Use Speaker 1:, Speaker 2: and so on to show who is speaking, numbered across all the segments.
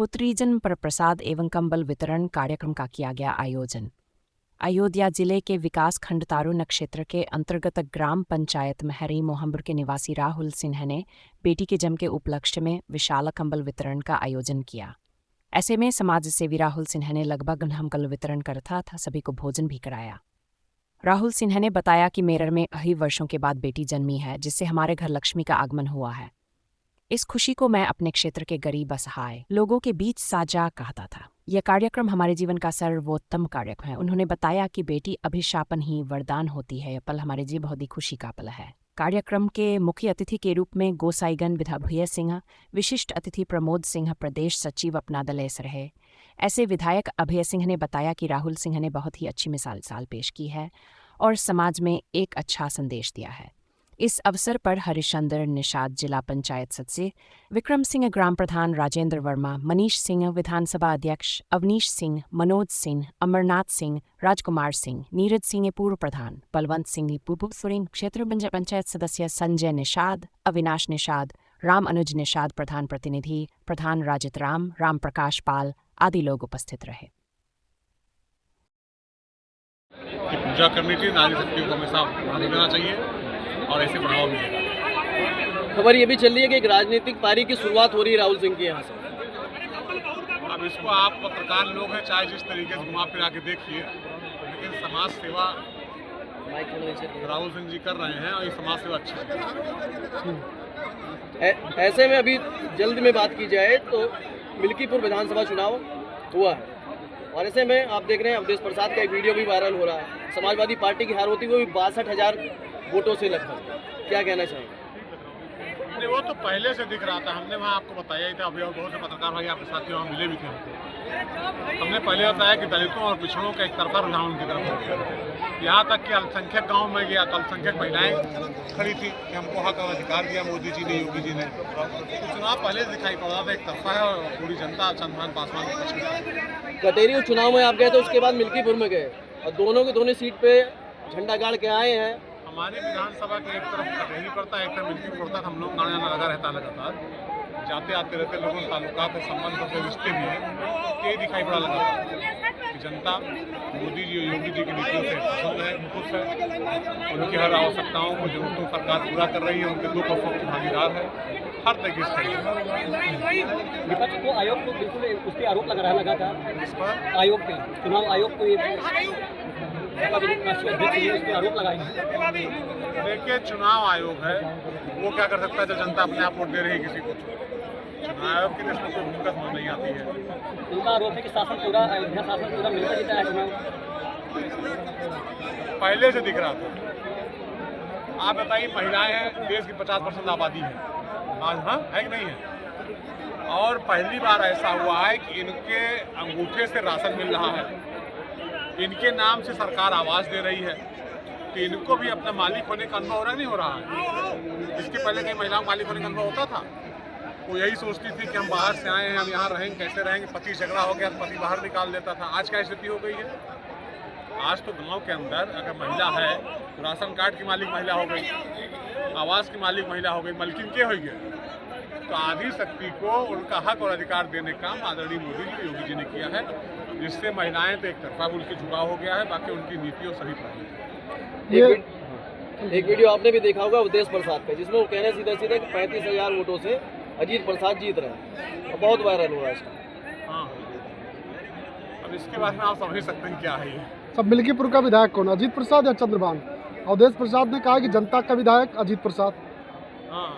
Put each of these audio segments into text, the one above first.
Speaker 1: उत्तरीजन पर प्रसाद एवं कंबल वितरण कार्यक्रम का किया गया आयोजन। अयोध्या जिले के विकास खंड तारू क्षेत्र के अंतर्गत ग्राम पंचायत महरी मोहम्बर के निवासी राहुल सिन्हा ने बेटी के जन्म के उपलक्ष्य में विशाल कंबल वितरण का आयोजन किया। ऐसे में समाज सेवी राहुल सिन्हा ने लगभग कंबल वितरण करता था सभी को भोजन भी कराया। राहुल सिन्हा ने बताया कि मेरठ में कई वर्षों के बाद बेटी जन्मी है, जिससे हमारे घर लक्ष्मी का आगमन हुआ है। इस खुशी को मैं अपने क्षेत्र के गरीब असहाय लोगों के बीच साझा कहता था। यह कार्यक्रम हमारे जीवन का सर्वोत्तम कार्यक्रम है। उन्होंने बताया कि बेटी अभिशापन ही वरदान होती है। यह पल हमारे जीवन बहुत ही खुशी का पल है। कार्यक्रम के मुख्य अतिथि के रूप में गोसाईगण विधायक अभय सिंह, विशिष्ट अतिथि प्रमोद सिंह, प्रदेश सचिव अपना दलेस रहे। ऐसे विधायक अभय सिंह ने बताया कि राहुल सिंह ने बहुत ही अच्छी मिसाल पेश की है और समाज में एक अच्छा संदेश दिया है। इस अवसर पर हरिश्चंद्र निषाद जिला पंचायत सदस्य, विक्रम सिंह ग्राम प्रधान, राजेंद्र वर्मा, मनीष सिंह विधानसभा अध्यक्ष, अवनीश सिंह, मनोज सिंह, अमरनाथ सिंह, राजकुमार सिंह, नीरज सिंह पूर्व प्रधान, बलवंत सिंह पूर्व क्षेत्र पंचायत सदस्य, संजय निषाद, अविनाश निषाद, राम अनुज निषाद प्रधान प्रतिनिधि, प्रधान राजित राम प्रकाश पाल आदि लोग उपस्थित रहे।
Speaker 2: पूजा करनी चाहिए, नारी शक्ति को हमेशा बढ़ावा देना चाहिए और ऐसे बढ़ावा मिलेगा।
Speaker 3: खबर ये भी चल रही है कि एक राजनीतिक पारी की शुरुआत हो रही है राहुल सिंह के यहाँ से।
Speaker 2: अब इसको आप पत्रकार लोग हैं, चाहे जिस तरीके से घुमा फिरा के देखिए, लेकिन समाज सेवा राहुल सिंह जी कर रहे हैं और ये समाज सेवा अच्छी है।
Speaker 3: ऐसे में अभी जल्द में बात की जाए तो मिल्कीपुर विधानसभा चुनाव हुआ है और ऐसे में आप देख रहे हैं अवधेश प्रसाद का एक वीडियो भी वायरल हो रहा है। समाजवादी पार्टी की हार होती हुई 62,000 वोटों से लगभग, क्या कहना चाहिए?
Speaker 2: नहीं, वो तो पहले से दिख रहा था। हमने वहाँ आपको बताया ही था, अभी और बहुत से पत्रकार भाई आपके साथी वहाँ मिले भी थे। हमने पहले बताया कि दलितों और पिछड़ों का एक तरफा रुझान उनकी तरफ हो गया। यहाँ तक कि अल्पसंख्यक गाँव में गया तो अल्पसंख्यक महिलाएं खड़ी थी कि हमको हक और अधिकार दिया मोदी जी ने, योगी जी ने। तो चुनाव पहले से दिखाई पड़ रहा था एक तरफा है और पूरी जनता चंद्रभान पासवान के पक्ष में।
Speaker 3: कटेरी चुनाव में आप गए तो उसके बाद मिल्कीपुर में गए और दोनों के दोनों सीट पे झंडा गाड़ के आए हैं।
Speaker 2: हमारी विधानसभा की एक तरफ कटेरी पड़ता है, एक तरफ मिल्कीपुर पड़ता है। हम लोग आना जाना लगा रहता लगातार, जाते आते रहते लोगों से ताल्लुकात है, संबंध से रिश्ते भी हैं। ये दिखाई पड़ा लगातार कि जनता मोदी जी और योगी जी की नीतियों से पसंद है, खुश है। उनकी हर आवश्यकताओं को जरूरतों सरकार पूरा कर रही है, उनके दुख और सुख की भागीदार है हर तरीके से।
Speaker 4: विपक्ष को आयोग को बिल्कुल उस पर आरोप लगा था,
Speaker 2: इस पर
Speaker 4: आयोग पे, चुनाव आयोग को आरोप लगाएंगे।
Speaker 2: देखिए, चुनाव आयोग है, वो क्या कर सकता है जब जनता अपने आप वोट दे रही है किसी को। चुनाव आयोग की इसमें कोई भूमिका समझ नहीं आती है।
Speaker 4: उनका आरोप है कि अयोध्या शासन पूरा मिलकर जीता है चुनाव।
Speaker 2: पहले से दिख रहा था। आप बताइए, महिलाएं हैं, देश की 50% आबादी है आज, हाँ है कि नहीं है? और पहली बार ऐसा हुआ है कि इनके अंगूठे से राशन मिल रहा है, इनके नाम से सरकार आवास दे रही है, तो इनको भी अपना मालिक होने का अनुभव हो रहा नहीं हो रहा है। इसके पहले कई महिलाओं को मालिक होने का अनुभव होता था। वो यही सोचती थी कि हम बाहर से आए हैं, हम यहाँ रहेंगे, कैसे रहेंगे। पति झगड़ा हो गया तो पति बाहर निकाल देता था। आज क्या स्थिति हो गई है? आज तो गांव के अंदर अगर महिला है तो राशन कार्ड की मालिक महिला हो गई, आवास की मालिक महिला हो गई, मलकिन के हो गए। तो आदि शक्ति को उनका हक और अधिकार देने का काम आदरणीय मोदी जी योगी जी ने किया है, जिससे महिलाएं तो एक तरफा उनकी झुकाव हो गया है, बाकी उनकी नीतियों सही पर।
Speaker 3: एक वीडियो आपने भी देखा होगा अवधेश प्रसाद का, जिसमें वो कहने सीधे 35,000 वोटों से अजीत प्रसाद जीत रहे हैं और बहुत वायरल हो रहा है इसका।
Speaker 2: हाँ, अब इसके बारे में आप समझ सकते हैं क्या है ये।
Speaker 5: सब मिल्कीपुर का विधायक कौन, अजीत प्रसाद या चंद्रभान? अवधेश प्रसाद ने कहा कि जनता का विधायक अजीत प्रसाद।
Speaker 2: हाँ,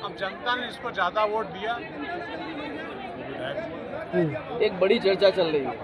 Speaker 2: अब जनता ने इसको ज्यादा वोट दिया।
Speaker 3: एक बड़ी चर्चा चल रही है,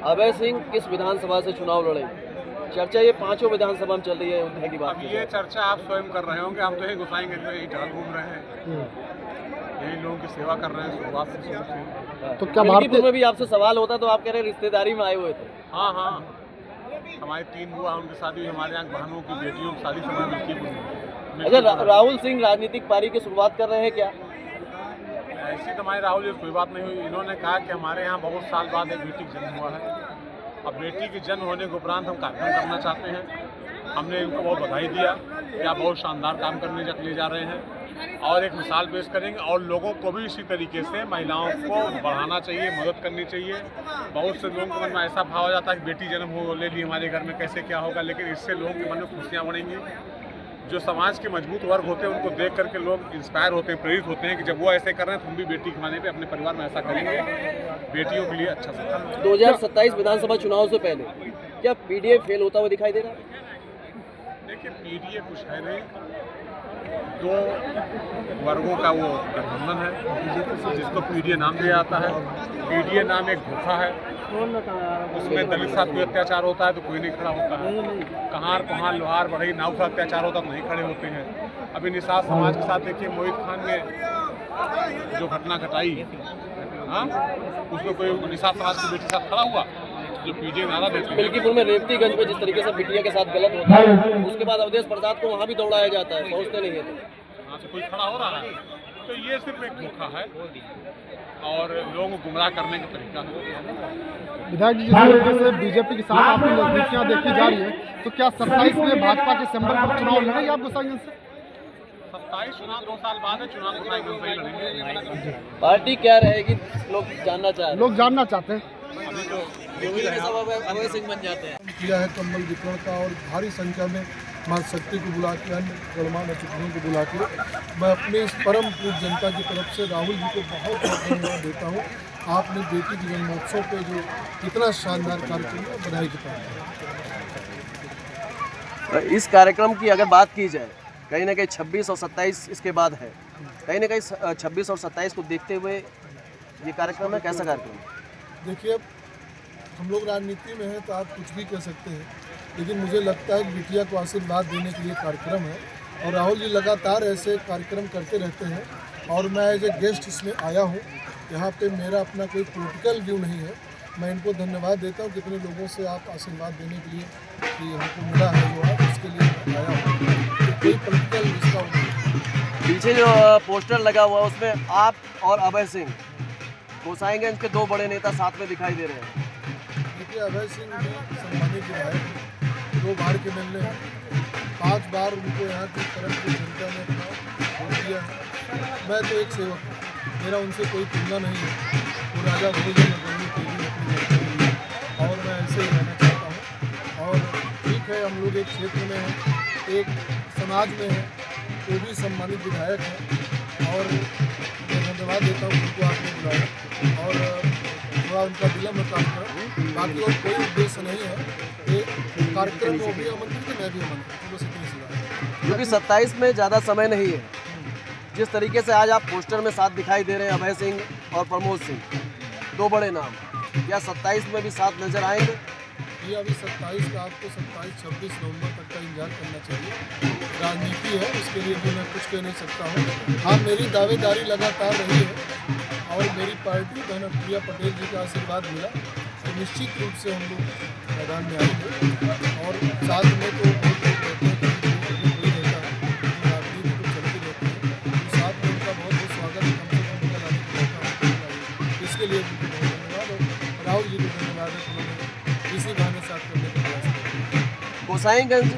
Speaker 3: अभय सिंह किस विधानसभा से चुनाव लड़ेंगे? चर्चा ये 5 विधानसभा में चल रही है अयोध्या की बात।
Speaker 2: अब ये चर्चा आप स्वयं कर रहे होंगे, हम तो यही घुसाएंगे जो यही टहल घूम रहे हैं, यही लोगों की सेवा कर रहे हैं शुरुआत से शुरू से।
Speaker 5: तो क्या
Speaker 3: मिल्कीपुर में भी आपसे सवाल होता तो आप कह रहे रिश्तेदारी में आए हुए थे?
Speaker 2: हाँ हाँ, हमारी 3 बुआ उनकी शादी हुई, हमारे यहाँ बहनों की बेटियों की शादी समय मिल्कीपुर में।
Speaker 3: अच्छा, राहुल सिंह राजनीतिक पारी की शुरुआत कर रहे हैं क्या?
Speaker 2: ऐसी तो हमारी राहुल जी कोई बात नहीं हुई। इन्होंने कहा कि हमारे यहाँ बहुत साल बाद एक बेटी का जन्म हुआ है, अब बेटी के जन्म होने के उपरांत हम कार्यक्रम करना चाहते हैं। हमने इनको बहुत बधाई दिया कि आप बहुत शानदार काम करने लिए जा रहे हैं। और एक मिसाल पेश करेंगे। और लोगों को भी इसी तरीके से महिलाओं को बढ़ाना चाहिए, मदद करनी चाहिए। बहुत से लोगों के मन में ऐसा भाव आ जाता है कि बेटी जन्म हो ले ली हमारे घर में, कैसे क्या होगा, लेकिन इससे लोगों के मन में खुशियाँ बढ़ेंगी। जो समाज के मजबूत वर्ग होते हैं उनको देख करके लोग इंस्पायर होते हैं, प्रेरित होते हैं कि जब वो ऐसे कर रहे हैं तो हम भी बेटी के माने पे अपने परिवार में ऐसा करेंगे, बेटियों के लिए अच्छा सा।
Speaker 3: 2027 विधानसभा चुनाव से पहले क्या पीडीए फेल होता हुआ दिखाई दे रहा है?
Speaker 2: देखिए, पीडीए कुछ है नहीं, दो वर्गों का वो गठबंधन है जिसको पीडीए नाम दिया जाता है। पीडीए नाम एक धोखा है, उसमें दलित साथ कोई अत्याचार होता है तो कोई नहीं खड़ा होता है, कहार लोहार बढ़ई नाव का अत्याचार होता तो नहीं खड़े होते हैं। अभी निषाद समाज के साथ देखिए, मोहित खान ने जो घटना घटाई, हाँ, उसमें कोई निषाद समाज की बेटी के साथ खड़ा हुआ जो पीडीए नारा देते हैं।
Speaker 3: मिल्कीपुर में रेवतीगंज में जिस तरीके से बिटिया के साथ गलत होता है, उसके बाद अवधेश प्रसाद को वहाँ भी दौड़ाया जाता है, सोचते नहीं है तो
Speaker 2: वहाँ से कोई खड़ा हो रहा है, तो ये सिर्फ एक धोखा है और लोगों को गुमराह करने का तरीका है।
Speaker 5: विधायक जी, जिस तरीके से बीजेपी के साथ आपकी नजदीकियां देखी जा रही है, तो क्या 27 में भाजपा के सिंबल पर चुनाव लड़ेंगे आप गोसाईगंज से?
Speaker 2: 27 चुनाव 2 साल बाद है, चुनाव गोसाईगंज से ही लड़ेंगे।
Speaker 3: पार्टी क्या रहेगी लोग जानना चाह रहे हैं।
Speaker 5: लोग जानना चाहते हैं।
Speaker 2: अभी तो
Speaker 3: अभय सिंह बन जाते हैं।
Speaker 6: किया है कंबल वितरण का, और भारी संख्या में मां शक्ति को बुला के, अन्य गणमान्य अतिथियों को बुला के मैं अपनी इस परम पूज्य जनता की तरफ से राहुल जी को बहुत बहुत धन्यवाद देता हूँ। आपने बेटी के जन्मोत्सव पे जो इतना शानदार कार्यक्रम है, बधाई के पात्र।
Speaker 3: इस कार्यक्रम की अगर बात की जाए, कहीं ना कहीं 26 और 27 इसके बाद है, कहीं ना कहीं 26 और 27 को देखते हुए ये कार्यक्रम है, कैसा कार्यक्रम है?
Speaker 6: देखिए, हम लोग राजनीति में हैं तो आप कुछ भी कह सकते हैं, लेकिन मुझे लगता है कि बिटिया को आशीर्वाद देने के लिए कार्यक्रम है, और राहुल जी लगातार ऐसे कार्यक्रम करते रहते हैं। और मैं एज ए गेस्ट इसमें आया हूँ, यहाँ पे मेरा अपना कोई पॉलिटिकल व्यू नहीं है। मैं इनको धन्यवाद देता हूँ, कितने लोगों से आप आशीर्वाद देने के लिए कि हमको मिला है जो है, उसके लिए मैं आया हूँ। तो कोई पॉलिटिकल इसका
Speaker 3: पीछे जो पोस्टर लगा हुआ है उसमें आप और अभय सिंह, गोसाईगंज के दो बड़े नेता साथ में दिखाई दे रहे हैं।
Speaker 6: देखिए, अभय सिंह भी सम्मानित विधायक, 2 बार के मिलने हैं, 5 बार उनको यहाँ की तरफ की जनता ने अपना वोट दिया है। मैं तो एक सेवक हूँ, मेरा उनसे कोई तुलना नहीं है। वो राजा भोजन बनने के लिए अपनी लड़की हुई है, और मैं ऐसे ही रहना चाहता हूँ। और ठीक है, हम लोग एक क्षेत्र में हैं, एक समाज में हैं, वो भी सम्मानित विधायक हैं, और मैं धन्यवाद देता हूँ उनको आपने बुलाया, और थोड़ा उनका विलम्ब काम करें। बाकी और कोई उद्देश्य नहीं है, ये कार्यक्रम को भी आमंत्रित है, मैं भी आमंत्रित, बस इतनी सी बात है।
Speaker 3: क्योंकि 27 में ज़्यादा समय नहीं है, जिस तरीके से आज आप पोस्टर में साथ दिखाई दे रहे हैं, अभय सिंह और प्रमोद सिंह, 2 बड़े नाम, क्या 27 में भी साथ नजर आएंगे?
Speaker 6: ये अभी 27 का, आपको 27-26 नवंबर तक का इंतजार करना चाहिए। राजनीति है, उसके लिए भी मैं कुछ कह नहीं सकता हूँ। हाँ, मेरी दावेदारी लगातार रही है, और मेरी पार्टी बहन प्रिया पटेल जी का आशीर्वाद मिला तो निश्चित रूप से हम लोग मैदान में आएंगे। और साथ में तो बहुत लोग रहते हैं, कोई रहता है, राजनीति तो चलती रहती है, तो साथ में उनका बहुत बहुत स्वागत है। कम से कम उनका लाने का मौका, इसके लिए उनको बहुत धन्यवाद, और राहुल जी को धन्यवाद है, उन्होंने इसी बहाने साथ करने का प्रयास किया।
Speaker 3: गोसाईगंज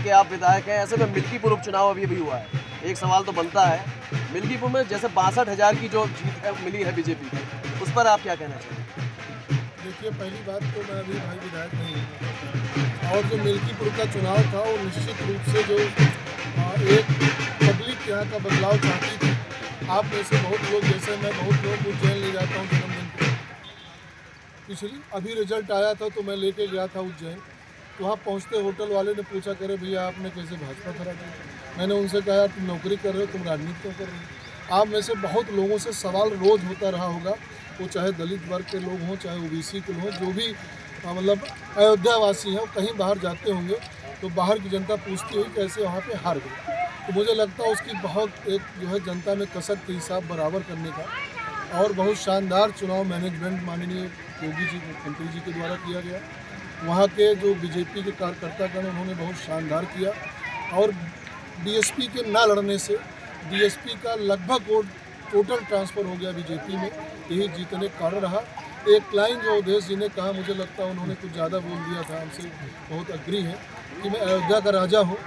Speaker 3: के आप विधायक हैं, ऐसे में मिल्कीपुर उपचुनाव अभी भी हुआ है। एक सवाल तो बनता है, मिल्कीपुर में जैसे 62,000 की जो जीत है मिली है बीजेपी की, उस पर आप क्या कहना चाहिए?
Speaker 6: देखिए, पहली बात तो मैं अभी भाई विधायक नहीं हूँ, और जो मिल्कीपुर का चुनाव था वो निश्चित रूप से जो एक पब्लिक यहाँ का बदलाव चाहती थी। आप में से बहुत लोग, जैसे मैं बहुत लोग को उज्जैन ले जाता हूँ जन्मदिन पर, पिछली अभी रिजल्ट आया था तो मैं लेके गया था उज्जैन, तो वहाँ पहुँचते होटल वाले ने पूछा, करे भैया आपने कैसे भाजपा खड़ा किया? मैंने उनसे कहा, तुम नौकरी कर रहे हो, तुम राजनीति क्यों कर रहे हो? आप में से बहुत लोगों से सवाल रोज़ होता रहा होगा, वो चाहे दलित वर्ग के लोग हों, चाहे ओबीसी के हों, जो भी मतलब अयोध्यावासी हैं, वो कहीं बाहर जाते होंगे तो बाहर की जनता पूछती हुई कैसे वहाँ पे हार गई। तो मुझे लगता है उसकी बहुत एक जो है जनता में कसक के हिसाब बराबर करने का, और बहुत शानदार चुनाव मैनेजमेंट माननीय योगी जी, मुख्यमंत्री जी के द्वारा किया गया। वहाँ के जो बीजेपी के कार्यकर्तागण उन्होंने बहुत शानदार किया, और बीएसपी के ना लड़ने से बीएसपी का लगभग वोट टोटल ट्रांसफ़र हो गया बीजेपी में, यही जीतने का कारण रहा। एक लाइन जो अवधेश जी ने कहा, मुझे लगता है उन्होंने कुछ ज़्यादा बोल दिया था, हमसे बहुत अग्री है। कि मैं अयोध्या का राजा हूँ,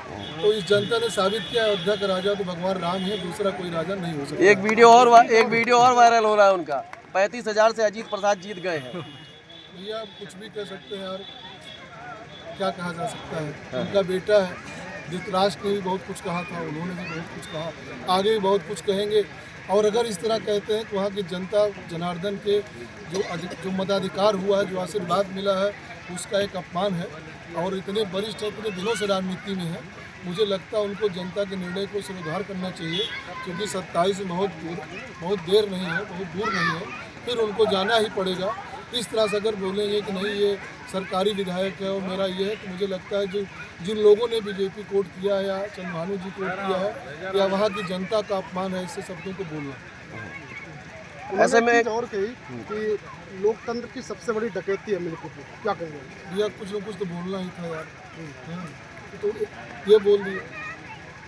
Speaker 6: तो इस जनता ने साबित किया अयोध्या का राजा तो भगवान राम ही है, दूसरा कोई राजा नहीं हो सकता।
Speaker 3: एक वीडियो और वायरल हो रहा है उनका, 35,000 से अजीत प्रसाद जीत गए हैं।
Speaker 6: भैया आप कुछ भी कह सकते हैं यार, क्या कहा जा सकता है। उनका बेटा है, धृतराष्ट्र ने भी बहुत कुछ कहा था, उन्होंने भी बहुत कुछ कहा, आगे भी बहुत कुछ कहेंगे। और अगर इस तरह कहते हैं तो वहाँ की जनता जनार्दन के जो मताधिकार हुआ है, जो आशीर्वाद मिला है, उसका एक अपमान है। और इतने वरिष्ठ इतने दिनों से राजनीति में है, मुझे लगता है उनको जनता के निर्णय को स्वीकार करना चाहिए, क्योंकि 27 में बहुत देर नहीं है, बहुत दूर नहीं है, फिर उनको जाना ही पड़ेगा। इस तरह से अगर बोलेंगे कि नहीं ये सरकारी विधायक है और मेरा ये है, तो मुझे लगता है जिन लोगों ने बीजेपी कोट किया है या चंद्रभानु जी कोट किया है या वहाँ की जनता का अपमान है, ऐसे शब्दों को बोलना।
Speaker 5: ऐसे में और कही कि लोकतंत्र की सबसे बड़ी डकैती है मिल्कीपुर, क्या कहेंगे
Speaker 6: भैया? कुछ न कुछ तो बोलना ही था यार, तो ये बोल दिए।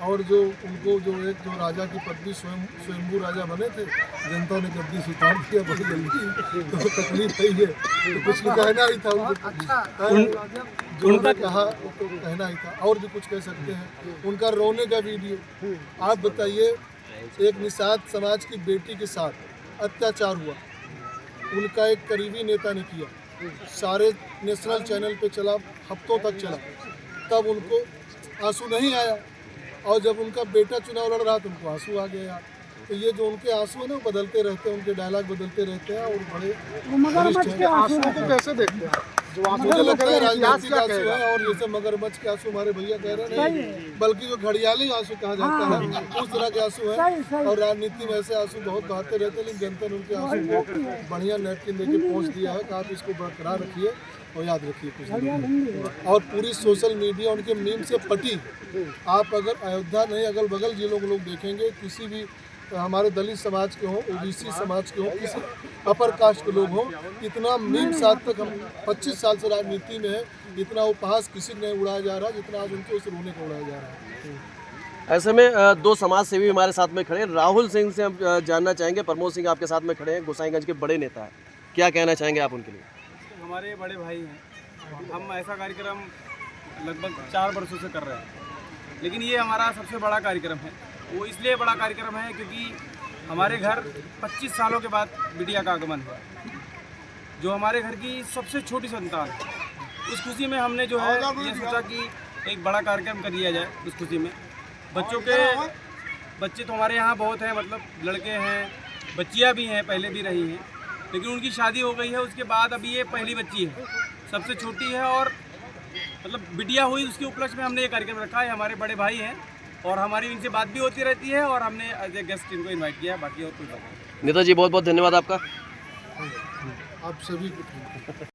Speaker 6: और जो उनको जो राजा की पदवी स्वयंभू राजा बने थे, जनता ने गद्दी से उतार दिया बहुत जल्दी, तो तकलीफ ही है, तो कुछ भी कहना ही था उनको, जो उन्होंने कहा तो कहना ही था। और भी कुछ कह सकते हैं, उनका रोने का वीडियो। आप बताइए, एक निषाद समाज की बेटी के साथ अत्याचार हुआ, उनका एक करीबी नेता ने किया, सारे नेशनल चैनल पे चला, हफ्तों तक चला, तब उनको आंसू नहीं आया। और जब उनका बेटा चुनाव लड़ रहा तो उनको आंसू आ गया। तो ये जो उनके आंसू है ना, बदलते रहते हैं, उनके डायलॉग बदलते रहते हैं। और बड़े वरिष्ठ हैं।
Speaker 5: आंसू को कैसे देखते हैं? जो
Speaker 6: मुझे लगता है राजनीति का आंसू है, और जैसे मगरमच्छ के आंसू हमारे भैया कह रहे हैं, बल्कि जो घड़ियाली आंसू कहा जाता है, उस तरह के आंसू है। और राजनीति में ऐसे आंसू बहुत बहाते रहते हैं, लेकिन जनता ने उनके आंसू को बढ़िया नैपकिन देके पहुँच दिया है कि आप इसको बरकरार रखिए और याद रखिए कुछ दिन। और पूरी सोशल मीडिया उनके मीम से पटी। आप अगर अयोध्या नहीं, अगल बगल जिलों के लोग देखेंगे, किसी भी हमारे दलित समाज के हों, ओबीसी समाज के हों, किसी अपर कास्ट के लोग हों, इतना मीम्स आज तक हम 25 साल से राजनीति में है, इतना उपहास किसी ने उड़ाया जा रहा है जितना आज उनको उस रोने को उड़ाया जा रहा है।
Speaker 3: ऐसे में दो समाज सेवी हमारे साथ में खड़े हैं। राहुल सिंह से हम जानना चाहेंगे। प्रमोद सिंह आपके साथ में खड़े हैं, गोसाईगंज के बड़े नेता हैं, क्या कहना चाहेंगे आप उनके लिए?
Speaker 7: हमारे बड़े भाई हैं, हम ऐसा कार्यक्रम लगभग 4 वर्षों से कर रहे हैं, लेकिन ये हमारा सबसे बड़ा कार्यक्रम है। वो इसलिए बड़ा कार्यक्रम है क्योंकि हमारे घर 25 सालों के बाद बिटिया का आगमन हुआ, जो हमारे घर की सबसे छोटी संतान है। उस खुशी में हमने जो है ये सोचा कि एक बड़ा कार्यक्रम कर लिया जाए। उस खुशी में बच्चे तो हमारे यहाँ बहुत हैं, मतलब लड़के हैं, बच्चियाँ भी हैं, पहले भी रही हैं, लेकिन उनकी शादी हो गई है। उसके बाद अभी ये पहली बच्ची है, सबसे छोटी है, और मतलब बिटिया हुई, उसके उपलक्ष्य में हमने ये कार्यक्रम रखा है। हमारे बड़े भाई हैं और हमारी इनसे बात भी होती रहती है, और हमने एज ए गेस्ट इनको इनवाइट किया है। बाकी और कुछ बात नहीं।
Speaker 3: नेताजी बहुत बहुत धन्यवाद आपका।
Speaker 6: आप सभी को